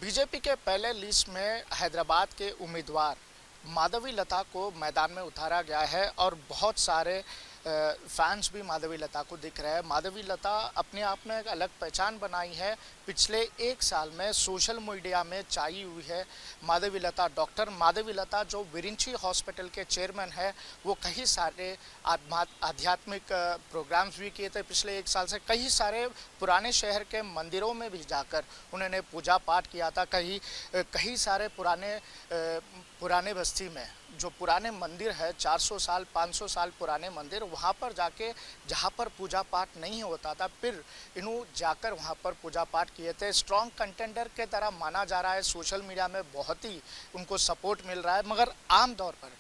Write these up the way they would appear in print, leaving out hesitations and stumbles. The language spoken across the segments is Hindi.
बीजेपी के पहले लिस्ट में हैदराबाद के उम्मीदवार माधवी लता को मैदान में उतारा गया है और बहुत सारे फैंस भी माधवी लता को दिख रहे हैं। माधवी लता अपने आप में एक अलग पहचान बनाई है। पिछले एक साल में सोशल मीडिया में छाई हुई है माधवी लता। डॉक्टर माधवी लता जो विरिंची हॉस्पिटल के चेयरमैन है, वो कई सारे आध्यात्मिक प्रोग्राम्स भी किए थे। पिछले एक साल से कई सारे पुराने शहर के मंदिरों में भी जाकर उन्होंने पूजा पाठ किया था। कई सारे पुराने बस्ती में जो पुराने मंदिर है, 400 साल 500 साल पुराने मंदिर, वहाँ पर जाके जहाँ पर पूजा पाठ नहीं होता था, फिर इन्हों जाकर वहाँ पर पूजा पाठ किए थे। स्ट्रॉन्ग कंटेंडर के तरह माना जा रहा है। सोशल मीडिया में बहुत ही उनको सपोर्ट मिल रहा है, मगर आम तौर पर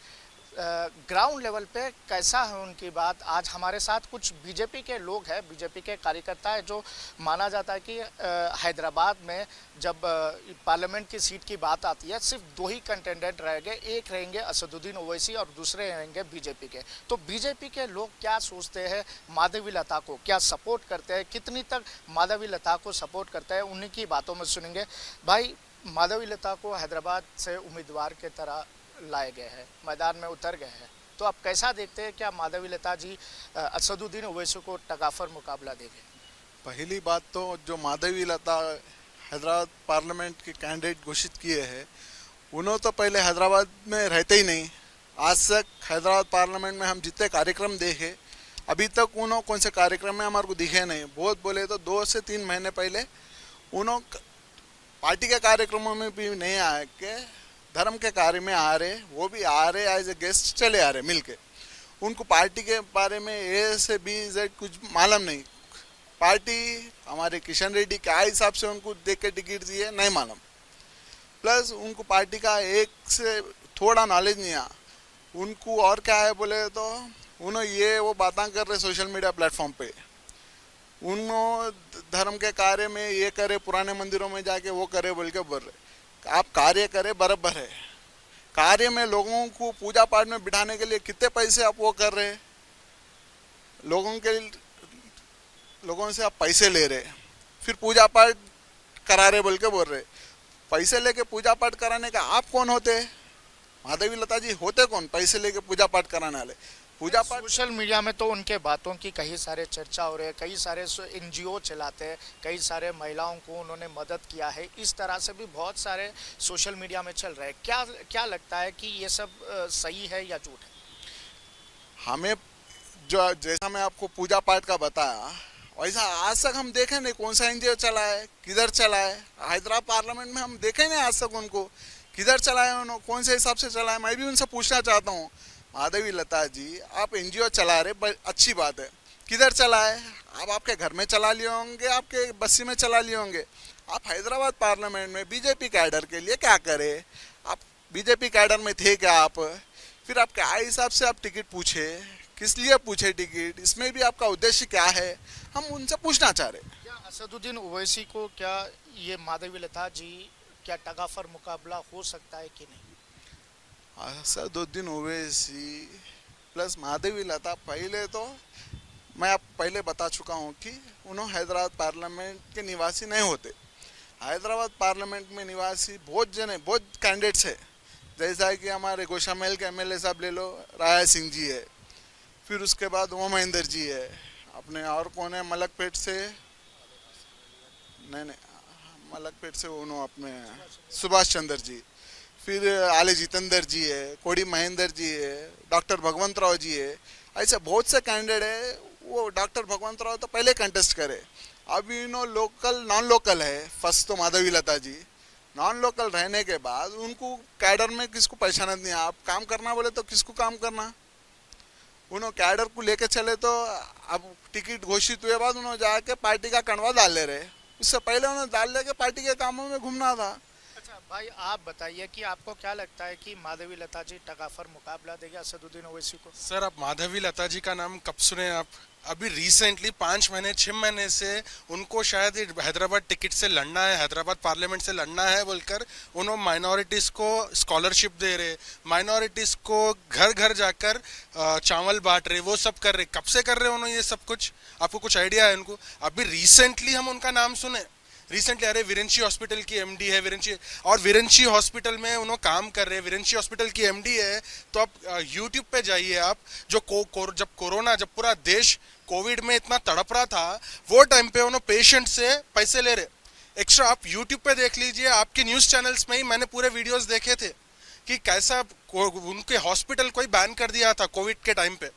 ग्राउंड लेवल पे कैसा है उनकी बात। आज हमारे साथ कुछ बीजेपी के लोग हैं, बीजेपी के कार्यकर्ता है, जो माना जाता है कि हैदराबाद में जब पार्लियामेंट की सीट की बात आती है, सिर्फ दो ही कंटेंडेंट रहेंगे, एक रहेंगे असदुद्दीन ओवैसी और दूसरे रहेंगे बीजेपी के। तो बीजेपी के लोग क्या सोचते हैं, माधवी लता को क्या सपोर्ट करते हैं, कितनी तक माधवी लता को सपोर्ट करते हैं, उन्हीं की बातों में सुनेंगे। भाई, माधवी लता को हैदराबाद से उम्मीदवार के तरह लाए गए हैं, मैदान में उतर गए हैं, तो आप कैसा देखते हैं? क्या माधवी लता जी असदुद्दीन ओवैसी को टकाफर मुकाबला देंगे? पहली बात तो जो माधवी लता हैदराबाद पार्लियामेंट के कैंडिडेट घोषित किए हैं, उन्होंने तो पहले हैदराबाद में रहते ही नहीं। आज तक हैदराबाद पार्लियामेंट में हम जितने कार्यक्रम देखे, अभी तक उन्होंने कौन से कार्यक्रम में हमारे को दिखे नहीं। बहुत बोले तो 2 से 3 महीने पहले उन्होंने पार्टी के कार्यक्रमों में भी नहीं आए के धर्म के कार्य में आ रहे, वो भी आ रहे एज ए गेस्ट, चले आ रहे मिलके। उनको पार्टी के बारे में ए से बी जेड कुछ मालूम नहीं। पार्टी हमारे किशन रेड्डी क्या हिसाब से उनको देख के टिकट दिए नहीं मालूम। प्लस उनको पार्टी का एक से थोड़ा नॉलेज नहीं आ। उनको और क्या है बोले तो उन्होंने ये वो बातें कर रहे सोशल मीडिया प्लेटफॉर्म पे। उन्होंने धर्म के कार्य में ये करे, पुराने मंदिरों में जाके वो करे बोल के बोल रहे। आप कार्य करें बराबर है, कार्य में लोगों को पूजा पाठ में बिठाने के लिए कितने पैसे आप वो कर रहे हैं, लोगों से आप पैसे ले रहे, फिर पूजा पाठ करा रहे बोल के बोल रहे। पैसे लेके पूजा पाठ कराने का आप कौन होते? माधवी लता जी होते कौन पैसे लेके पूजा पाठ कराने वाले? पूजा पाठ सोशल मीडिया में तो उनके बातों की कई सारे चर्चा हो रहे हैं, कई सारे एनजीओ चलाते हैं, कई सारे महिलाओं को उन्होंने मदद किया है, इस तरह से भी बहुत सारे सोशल मीडिया में चल रहे हैं। क्या लगता है कि ये सब सही है या झूठ है? हमें जो जैसा मैं आपको पूजा पाठ का बताया, वैसा आज तक हम देखे नहीं कौन सा एनजीओ चला है, किधर चला है। हैदराबाद पार्लियामेंट में हम देखे नहीं आज तक उनको किधर चला है, उन्होंने कौन से हिसाब से चला है। मैं भी उनसे पूछना चाहता हूँ, माधवी लता जी आप एनजीओ चला रहे, अच्छी बात है, किधर चला है? आप आपके घर में चला लिए होंगे, आपके बस्ती में चला लिए होंगे। आप हैदराबाद पार्लियामेंट में बीजेपी कैडर के लिए क्या करे? आप बीजेपी कैडर में थे क्या आप? फिर आप क्या हिसाब से आप टिकट पूछे, किस लिए पूछे टिकट? इसमें भी आपका उद्देश्य क्या है, हम उनसे पूछना चाह रहे। क्या असदुद्दीन ओवैसी को क्या ये माधवी लता जी क्या टकाफर मुकाबला हो सकता है कि नहीं? असदुद्दीन ओवैसी प्लस माधवी लता, पहले तो मैं आप पहले बता चुका हूँ कि उन्होंने हैदराबाद पार्लियामेंट के निवासी नहीं होते। हैदराबाद पार्लियामेंट में निवासी बहुत कैंडिडेट्स है, जैसा कि हमारे गोशामेल के एमएलए साहब ले लो, राया सिंह जी है, फिर उसके बाद उमा महेंद्र जी है, अपने और कौन है मलकपेट से, नहीं मलकपेट से उन्होंने अपने सुभाष चंद्र जी, फिर आले जितेंद्र जी है, कोड़ी महेंद्र जी है, डॉक्टर भगवंत राव जी है। ऐसे बहुत से कैंडिडेट है। वो डॉक्टर भगवंत राव तो पहले कंटेस्ट करे, अभी इन्हों लोकल नॉन लोकल है। फर्स्ट तो माधवी लता जी नॉन लोकल रहने के बाद उनको कैडर में किसको पहचान नहीं। आप काम करना बोले तो किसको काम करना? उन्होंने कैडर को लेके चले तो अब टिकट घोषित हुए बाद उन्होंने जाके पार्टी का कंडवा डाल ले रहे। उससे पहले उन्होंने डाल लेके पार्टी के कामों में घूमना था। अच्छा भाई, आप बताइए कि आपको क्या लगता है कि माधवी लता जी टकाफर मुकाबला देगी असदुद्दीन ओवैसी को? सर, आप माधवी लता जी का नाम कब सुने? आप अभी रिसेंटली 5 महीने 6 महीने से उनको शायद हैदराबाद टिकट से लड़ना है, हैदराबाद पार्लियामेंट से लड़ना है बोलकर उन्होंने माइनॉरिटीज़ को स्कॉलरशिप दे रहे, माइनॉरिटीज़ को घर घर जाकर चावल बांट रहे, वो सब कर रहे। कब से कर रहे उन्होंने ये सब कुछ? आपको कुछ आइडिया है उनको? अभी रिसेंटली हम उनका नाम सुने, रिसेंटली, अरे विरेंची हॉस्पिटल की एमडी है विरेंची, और विरेंची हॉस्पिटल में उन्होंने काम कर रहे हैं, विरेंची हॉस्पिटल की एमडी है। तो आप यूट्यूब पे जाइए आप, जो जब कोरोना, जब पूरा देश कोविड में इतना तड़प रहा था, वो टाइम पे उन्होंने पेशेंट से पैसे ले रहे एक्स्ट्रा। आप यूट्यूब पे देख लीजिए, आपके न्यूज़ चैनल्स में ही मैंने पूरे वीडियोस देखे थे कि कैसा उनके हॉस्पिटल को ही बैन कर दिया था कोविड के टाइम पे।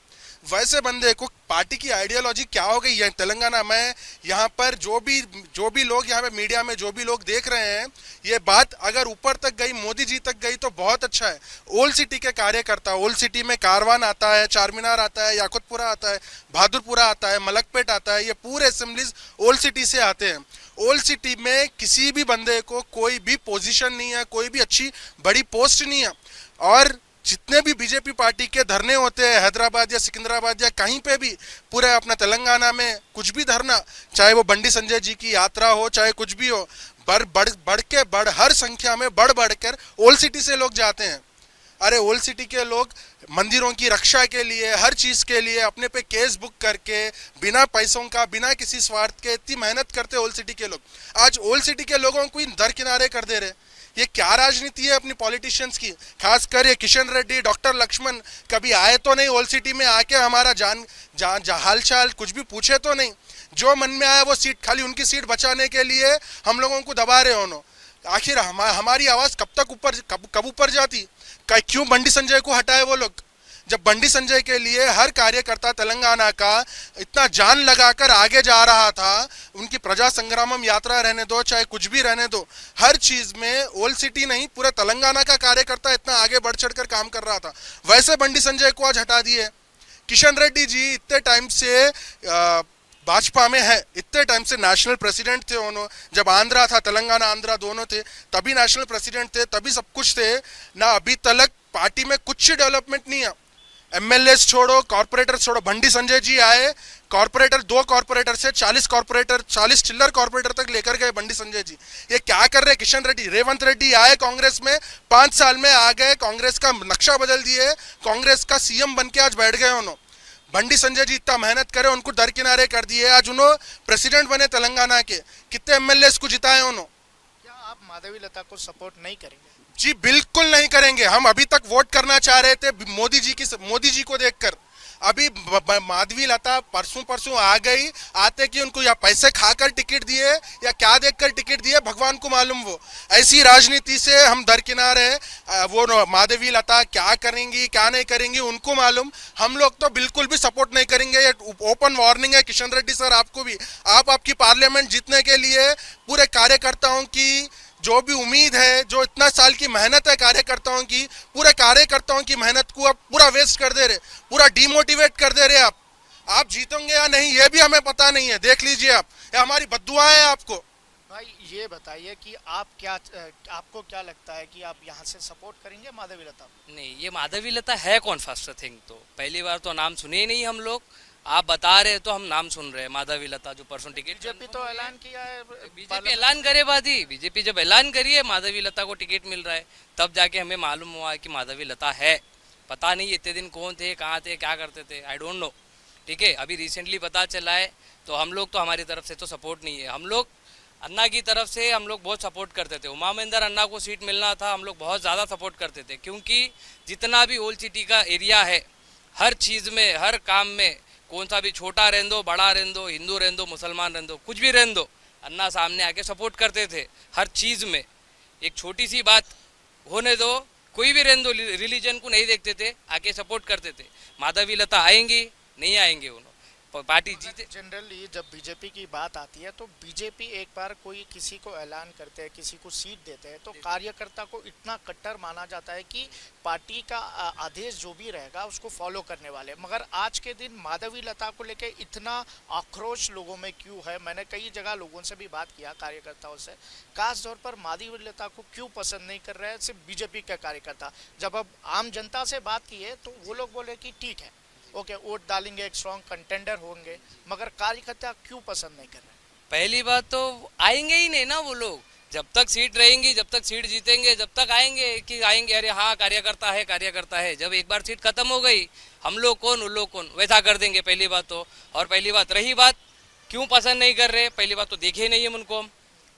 वैसे बंदे को पार्टी की आइडियोलॉजी क्या हो गई है तेलंगाना में। यहाँ पर जो भी लोग यहाँ पे मीडिया में जो भी लोग देख रहे हैं, ये बात अगर ऊपर तक गई, मोदी जी तक गई तो बहुत अच्छा है। ओल्ड सिटी के कार्यकर्ता, ओल्ड सिटी में कारवान आता है, चार मीनार आता है, याकुतपुरा आता है, बहादुरपुरा आता है, मलकपेट आता है, ये पूरे असेंबलीज ओल्ड सिटी से आते हैं। ओल्ड सिटी में किसी भी बंदे को कोई भी पोजीशन नहीं है, कोई भी अच्छी बड़ी पोस्ट नहीं है। और जितने भी बीजेपी पार्टी के धरने होते हैं हैदराबाद या सिकंदराबाद या कहीं पे भी पूरे अपना तेलंगाना में, कुछ भी धरना, चाहे वो बंडी संजय जी की यात्रा हो, चाहे कुछ भी हो, बढ़ हर संख्या में बढ़ कर ओल्ड सिटी से लोग जाते हैं। अरे ओल्ड सिटी के लोग मंदिरों की रक्षा के लिए, हर चीज़ के लिए अपने पे केस बुक करके, बिना पैसों का, बिना किसी स्वार्थ के इतनी मेहनत करते ओल्ड सिटी के लोग। आज ओल्ड सिटी के लोगों को दरकिनारे कर दे रहे। ये क्या राजनीति है अपनी पॉलिटिशियंस की। खासकर ये किशन रेड्डी, डॉक्टर लक्ष्मण कभी आए तो नहीं ओल्ड सिटी में, आके हमारा हाल चाल कुछ भी पूछे तो नहीं। जो मन में आया वो सीट, खाली उनकी सीट बचाने के लिए हम लोगों को दबा रहे हो। आखिर हमारी आवाज़ कब ऊपर जाती। क्यों बंडी संजय को हटाए वो लोग, जब बंडी संजय के लिए हर कार्यकर्ता तेलंगाना का इतना जान लगाकर आगे जा रहा था। उनकी प्रजा संग्रामम यात्रा रहने दो, चाहे कुछ भी रहने दो, हर चीज में ओल्ड सिटी नहीं पूरे तेलंगाना का कार्यकर्ता इतना आगे बढ़ चढ़कर काम कर रहा था। वैसे बंडी संजय को आज हटा दिए। किशन रेड्डी जी इतने टाइम से भाजपा में है, इतने टाइम से नेशनल प्रेसिडेंट थे उन्होंने। जब आंध्रा था, तेलंगाना आंध्रा दोनों थे, तभी नेशनल प्रेसिडेंट थे, तभी सब कुछ थे ना। अभी तक पार्टी में कुछ डेवलपमेंट नहीं है। एमएलएस छोड़ो, कॉर्पोरेटर छोड़ो। बंडी संजय जी आए, कॉर्पोरेटर, 2 कॉर्पोरेटर से 40 चिल्लर कॉर्पोरेटर तक लेकर गए बंडी संजय जी। ये क्या कर रहे किशन रेड्डी। रेवंत रेड्डी आए कांग्रेस में, 5 साल में आ गए, कांग्रेस का नक्शा बदल दिए, कांग्रेस का सीएम बन के आज बैठ गए उन्होंने। बंडी संजय जी इतना मेहनत करे, उनको दरकिनारे कर दिए। आज उन्होंने प्रेसिडेंट बने तेलंगाना के, कितने एमएलए को जिताए उन्होंने। क्या आप माधवी लता को सपोर्ट नहीं करेंगे? जी बिल्कुल नहीं करेंगे। हम अभी तक वोट करना चाह रहे थे मोदी जी को देखकर। अभी माधवी लता परसों आ गई, आते कि उनको या पैसे खाकर टिकट दिए या क्या देखकर टिकट दिए भगवान को मालूम। वो ऐसी राजनीति से हम दरकिनार है। वो माधवी लता क्या करेंगी क्या नहीं करेंगी उनको मालूम। हम लोग तो बिल्कुल भी सपोर्ट नहीं करेंगे। ये ओपन वार्निंग है किशन रेड्डी सर आपको भी। आपकी पार्लियामेंट जीतने के लिए पूरे कार्यकर्ताओं की जो भी उम्मीद है, जो इतना साल की मेहनत है कार्यकर्ताओं की, पूरे कार्यकर्ताओं की मेहनत को आप पूरा वेस्ट कर दे रहे, पूरा डिमोटिवेट कर दे रहे। आप जीतोगे या नहीं ये भी हमें पता नहीं है, देख लीजिए आप, ये हमारी बद्दुआ है आपको। भाई ये बताइए कि आपको क्या लगता है कि आप यहाँ से सपोर्ट करेंगे माधवी लता को? नहीं, ये माधवी लता है कौन फर्स्ट थिंग। तो पहली बार तो नाम सुने ही नहीं हम लोग, आप बता रहे तो हम नाम सुन रहे हैं। माधवी लता जो परसों टिकट, बीजेपी तो ऐलान किया है, बीजेपी ऐलान करे बादी, बीजेपी जब ऐलान करी है माधवी लता को टिकट मिल रहा है, तब जाके हमें मालूम हुआ है कि माधवी लता है। पता नहीं इतने दिन कौन थे, कहाँ थे, क्या करते थे, आई डोंट नो। ठीक है, अभी रिसेंटली पता चला है, तो हम लोग तो हमारी तरफ से तो सपोर्ट नहीं है। हम लोग अन्ना की तरफ से हम लोग बहुत सपोर्ट करते थे। उमा महेंद्र अन्ना को सीट मिलना था, हम लोग बहुत ज़्यादा सपोर्ट करते थे, क्योंकि जितना भी ओल्ड सिटी का एरिया है, हर चीज़ में, हर काम में, कौन सा भी छोटा रहन दो, बड़ा रहन दो, हिंदू रहन दो, मुसलमान रहन दो, कुछ भी रहन दो, अन्ना सामने आके सपोर्ट करते थे हर चीज़ में। एक छोटी सी बात होने दो, कोई भी रहन दो, रिलीजन को नहीं देखते थे, आके सपोर्ट करते थे। माधवी लता आएंगी नहीं आएंगे उन्होंने, पार्टी जीते। जनरली जब बीजेपी की बात आती है तो बीजेपी एक बार कोई किसी को ऐलान करते हैं, किसी को सीट देते हैं, तो कार्यकर्ता को इतना कट्टर माना जाता है कि पार्टी का आदेश जो भी रहेगा उसको फॉलो करने वाले। मगर आज के दिन माधवी लता को लेके इतना आक्रोश लोगों में क्यों है? मैंने कई जगह लोगों से भी बात किया, कार्यकर्ताओं से, खास तौर पर माधवी लता को क्यों पसंद नहीं कर रहे हैं सिर्फ बीजेपी के कार्यकर्ता। जब अब आम जनता से बात की है तो वो लोग बोले कि ठीक है, ओके, वोट डालेंगे, एक स्ट्रॉन्ग कंटेंडर होंगे, मगर कार्यकर्ता क्यों पसंद नहीं कर रहे? पहली बात तो आएंगे ही नहीं ना वो लोग। जब तक सीट रहेंगी, जब तक सीट जीतेंगे, जब तक आएंगे कि आएंगे अरे हाँ कार्यकर्ता है, कार्यकर्ता है। जब एक बार सीट खत्म हो गई, हम लोग कौन उन लोग कौन, वैसा कर देंगे पहली बात तो। और पहली बात रही बात क्यों पसंद नहीं कर रहे, पहली बात तो देखे ही नहीं हम उनको।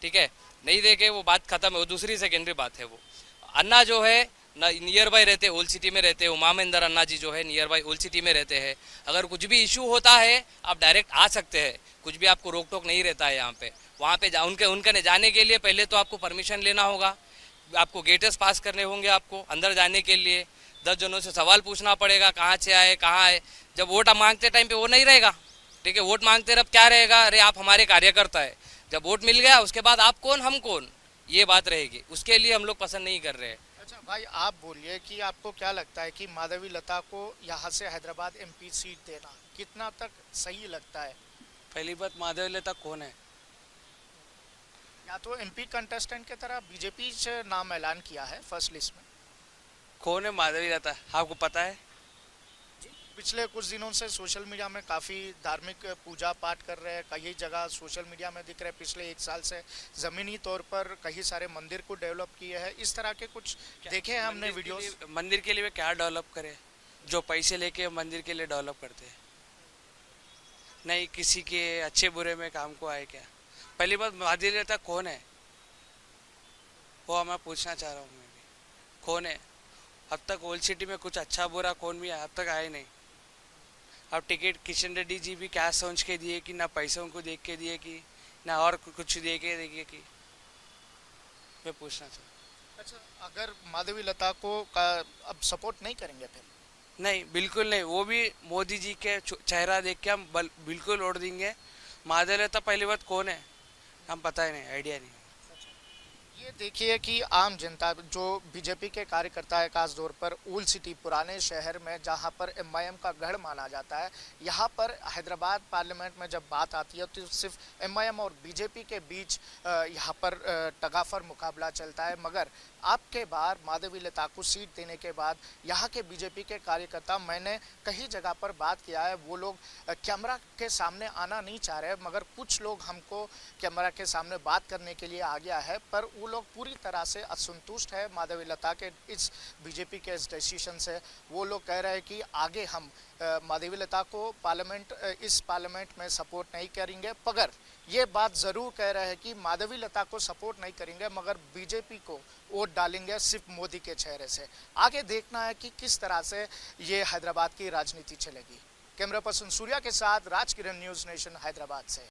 ठीक है, नहीं देखे वो बात खत्म है, वो दूसरी सेकेंडरी बात है। वो अन्ना जो है नियर बाय रहते हैं, ओल्ड सिटी में रहते हैं, उमा महेंद्र अन्ना जी जो है नियर बाय ओल्ड सिटी में रहते हैं। अगर कुछ भी इशू होता है आप डायरेक्ट आ सकते हैं, कुछ भी आपको रोक टोक नहीं रहता है यहाँ पे। वहाँ पे उनके जाने के लिए पहले तो आपको परमिशन लेना होगा, आपको गेट्स पास करने होंगे, आपको अंदर जाने के लिए 10 जनों से सवाल पूछना पड़ेगा, कहाँ से आए कहाँ आए। जब वोट मांगते टाइम पे वो नहीं रहेगा, ठीक है, वोट मांगते रह क्या रहेगा, अरे आप हमारे कार्यकर्ता है। जब वोट मिल गया उसके बाद आप कौन हम कौन, ये बात रहेगी। उसके लिए हम लोग पसंद नहीं कर रहे हैं। अच्छा भाई, आप बोलिए कि आपको क्या लगता है कि माधवी लता को यहाँ से हैदराबाद एमपी सीट देना कितना तक सही लगता है? पहली बात, माधवी लता कौन है? या तो एमपी कंटेस्टेंट की तरह बीजेपी से नाम ऐलान किया है फर्स्ट लिस्ट में। कौन है माधवी लता, आपको पता है? पिछले कुछ दिनों से सोशल मीडिया में काफ़ी धार्मिक पूजा पाठ कर रहे हैं, कई जगह सोशल मीडिया में दिख रहे हैं। पिछले 1 साल से ज़मीनी तौर पर कई सारे मंदिर को डेवलप किए हैं, इस तरह के कुछ देखे हैं हमने वीडियोस। मंदिर के लिए वे क्या डेवलप करे, जो पैसे लेके मंदिर के लिए डेवलप करते हैं, नहीं किसी के अच्छे बुरे में काम को आए क्या? पहली बात, माधवी लता कौन है वो मैं पूछना चाह रहा हूँ। मैं भी कौन है? अब तक ओल्ड सिटी में कुछ अच्छा बुरा कौन भी अब तक आए नहीं। अब टिकट किशन रेड्डी जी भी क्या सोच के दिए कि ना पैसों को देख के दिए कि ना और कुछ दे के दिए कि, मैं पूछना चाहता। अच्छा, अगर माधवी लता को अब सपोर्ट नहीं करेंगे फिर? नहीं, बिल्कुल नहीं। वो भी मोदी जी के चेहरा देख के हम बिल्कुल वोट देंगे। माधवी लता पहली बात कौन है हम पता ही नहीं, आइडिया नहीं। ये देखिए कि आम जनता जो बीजेपी के कार्यकर्ता है, खास तौर पर ओल्ड सिटी पुराने शहर में जहां पर एमआईएम का गढ़ माना जाता है, यहाँ पर हैदराबाद पार्लियामेंट में जब बात आती है तो सिर्फ एमआईएम और बीजेपी के बीच यहाँ पर तगाफर मुकाबला चलता है। मगर आपके बार माधवी लता को सीट देने के बाद यहाँ के बीजेपी के कार्यकर्ता, मैंने कई जगह पर बात किया है, वो लोग कैमरा के सामने आना नहीं चाह रहे, मगर कुछ लोग हमको कैमरा के सामने बात करने के लिए आ गया है, पर वो लोग पूरी तरह से असंतुष्ट है माधवी लता के इस बीजेपी के इस डिसीजन से। वो लोग कह रहे हैं कि आगे हम माधवी लता को इस पार्लियामेंट में सपोर्ट नहीं करेंगे, मगर ये बात ज़रूर कह रहे हैं कि माधवी लता को सपोर्ट नहीं करेंगे मगर बीजेपी को वोट डालेंगे सिर्फ मोदी के चेहरे से। आगे देखना है कि किस तरह से ये हैदराबाद की राजनीति चलेगी। कैमरा पर्सन सूर्या के साथ राजकिरण, न्यूज़ नेशन, हैदराबाद से।